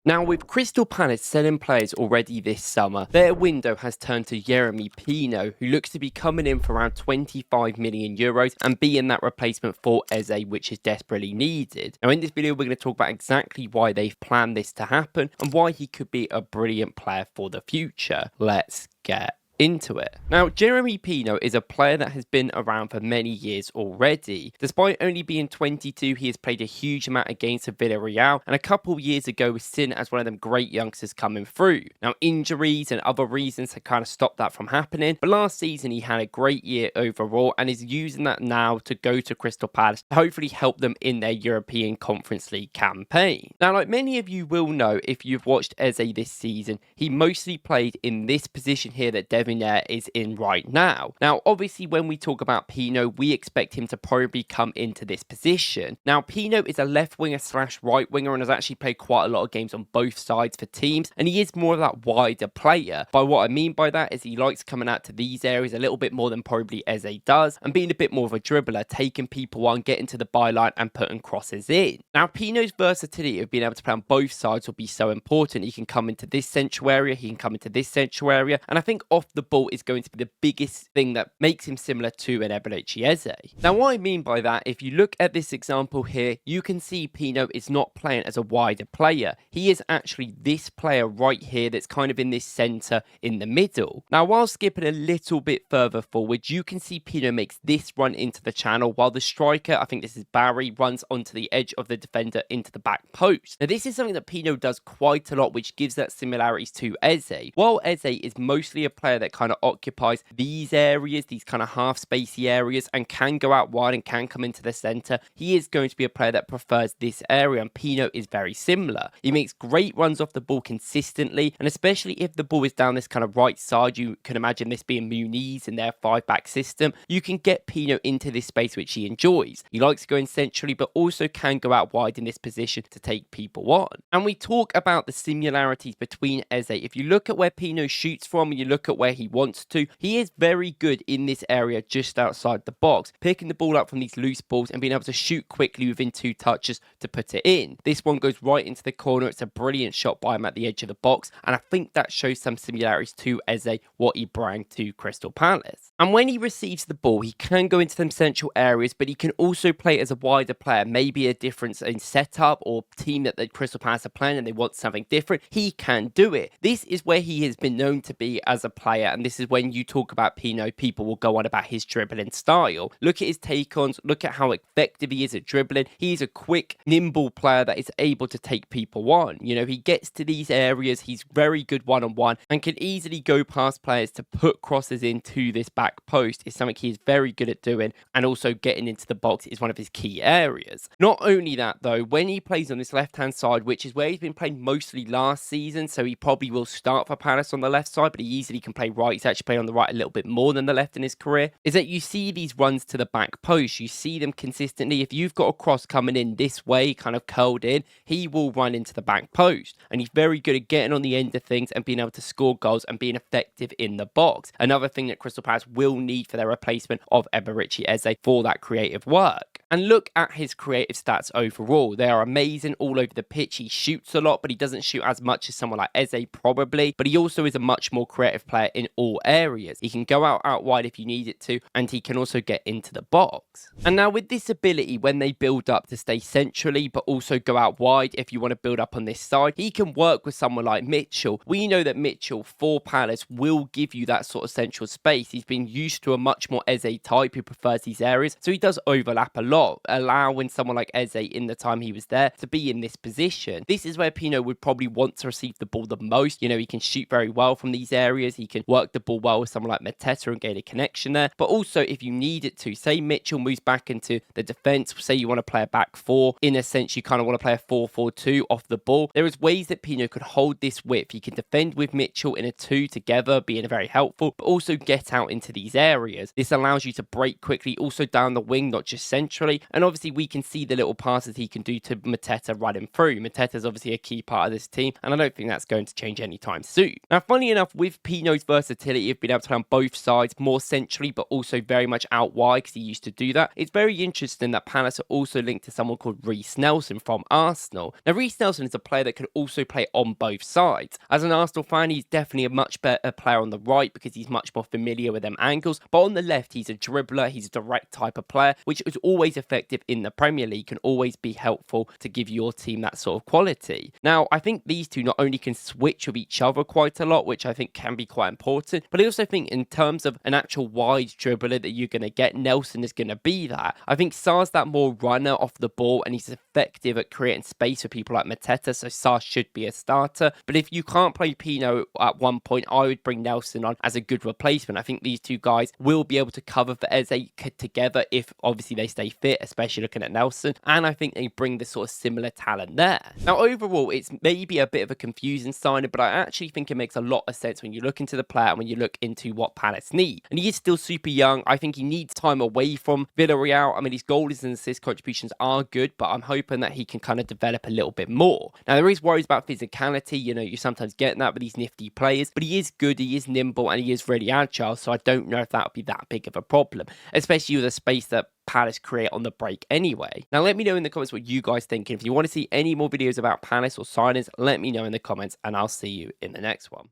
Now, with Crystal Palace selling players already this summer, their window has turned to Yeremy Pino, who looks to be coming in for around 25 million euros and being that replacement for Eze, which is desperately needed. Now, in this video, we're going to talk about exactly why they've planned this to happen and why he could be a brilliant player for the future. Let's get into it. Now, Yeremy Pino is a player that has been around for many years already. Despite only being 22, he has played a huge amount of games for Villarreal, and a couple years ago was seen as one of them great youngsters coming through. Now, injuries and other reasons have kind of stopped that from happening, but last season he had a great year overall and is using that now to go to Crystal Palace to hopefully help them in their European Conference League campaign. Now, like many of you will know if you've watched Eze this season, he mostly played in this position here that Devin is in right now. Now, obviously, when we talk about Pino, we expect him to probably come into this position. Now, Pino is a left winger / right winger and has actually played quite a lot of games on both sides for teams, and he is more of that wider player. By what I mean by that is he likes coming out to these areas a little bit more than probably Eze does, and being a bit more of a dribbler, taking people on, getting to the byline and putting crosses in. Now, Pino's versatility of being able to play on both sides will be so important. He can come into this central area, he can come into this central area, and I think off the ball is going to be the biggest thing that makes him similar to an Eberechi Eze. Now, what I mean by that, if you look at this example here, you can see Pino is not playing as a wider player. He is actually this player right here that's kind of in this centre in the middle. Now, while skipping a little bit further forward, you can see Pino makes this run into the channel while the striker, I think this is Barry, runs onto the edge of the defender into the back post. Now, this is something that Pino does quite a lot, which gives that similarities to Eze. While Eze is mostly a player that kind of occupies these areas, these kind of half spacey areas, and can go out wide and can come into the centre, he is going to be a player that prefers this area, and Pino is very similar. He makes great runs off the ball consistently, and especially if the ball is down this kind of right side, you can imagine this being Muniz in their 5-back system, you can get Pino into this space which he enjoys. He likes going centrally, but also can go out wide in this position to take people on. And we talk about the similarities between Eze. If you look at where Pino shoots from and you look at where he wants to, he is very good in this area just outside the box, picking the ball up from these loose balls and being able to shoot quickly within 2 touches to put it in. This one goes right into the corner. It's a brilliant shot by him at the edge of the box, and I think that shows some similarities to Eze, what he brought to Crystal Palace. And when he receives the ball, he can go into them central areas, but he can also play as a wider player, maybe a difference in setup or team that the Crystal Palace are playing and they want something different. He can do it. This is where he has been known to be as a player, and this is when you talk about Pino, people will go on about his dribbling style. Look at his take-ons, look at how effective he is at dribbling. He's a quick, nimble player that is able to take people on. You know, he gets to these areas, he's very good one-on-one and can easily go past players to put crosses into this back post. Is something he is very good at doing, and also getting into the box is one of his key areas. Not only that though, when he plays on this left-hand side, which is where he's been playing mostly last season, so he probably will start for Palace on the left side, but he easily can play right. He's actually played on the right a little bit more than the left in his career, is that you see these runs to the back post. You see them consistently. If you've got a cross coming in this way, kind of curled in, he will run into the back post. And he's very good at getting on the end of things and being able to score goals and being effective in the box. Another thing that Crystal Palace will need for their replacement of Eberechi Eze for that creative work. And look at his creative stats overall. They are amazing all over the pitch. He shoots a lot, but he doesn't shoot as much as someone like Eze probably. But he also is a much more creative player in all areas. He can go out wide if you need it to, and he can also get into the box. And now with this ability, when they build up to stay centrally, but also go out wide if you want to build up on this side, he can work with someone like Mitchell. We know that Mitchell for Palace will give you that sort of central space. He's been used to a much more Eze type who prefers these areas, so he does overlap a lot, allowing someone like Eze in the time he was there to be in this position. This is where Pino would probably want to receive the ball the most. You know, he can shoot very well from these areas. He can work the ball well with someone like Mateta and gain a connection there. But also, if you need it to, say Mitchell moves back into the defence, say you want to play a back four, in a sense you kind of want to play a 4-4-2 off the ball, there is ways that Pino could hold this width. He can defend with Mitchell in a 2 together, being very helpful, but also get out into these areas. This allows you to break quickly, also down the wing, not just centrally, especially. And obviously, we can see the little passes he can do to Mateta running through. Mateta's obviously a key part of this team, and I don't think that's going to change anytime soon. Now, funny enough, with Pino's versatility of being able to play on both sides, more centrally, but also very much out wide, because he used to do that, it's very interesting that Palace are also linked to someone called Reiss Nelson from Arsenal. Now, Reiss Nelson is a player that can also play on both sides. As an Arsenal fan, he's definitely a much better player on the right because he's much more familiar with them angles, but on the left, he's a dribbler, he's a direct type of player, which is always effective in the Premier League, can always be helpful to give your team that sort of quality. Now, I think these two not only can switch with each other quite a lot, which I think can be quite important, but I also think in terms of an actual wide dribbler that you're going to get, Nelson is going to be that. I think Sar's that more runner off the ball, and he's effective at creating space for people like Mateta, so Sar should be a starter. But if you can't play Pino at one point, I would bring Nelson on as a good replacement. I think these two guys will be able to cover for Eze together if obviously they stay fit, especially looking at Nelson, and I think they bring the sort of similar talent there. Now, overall, it's maybe a bit of a confusing signing, but I actually think it makes a lot of sense when you look into the player and when you look into what Palace need. And he is still super young. I think he needs time away from Villarreal. I mean, his goals and assist contributions are good, but I'm hoping that he can kind of develop a little bit more. Now, there is worries about physicality. You know, you're sometimes getting that with these nifty players, but he is good, he is nimble, and he is really agile, so I don't know if that would be that big of a problem, especially with the space that Palace create on the break anyway. Now, let me know in the comments what you guys think. And if you want to see any more videos about Palace or signings, let me know in the comments, and I'll see you in the next one.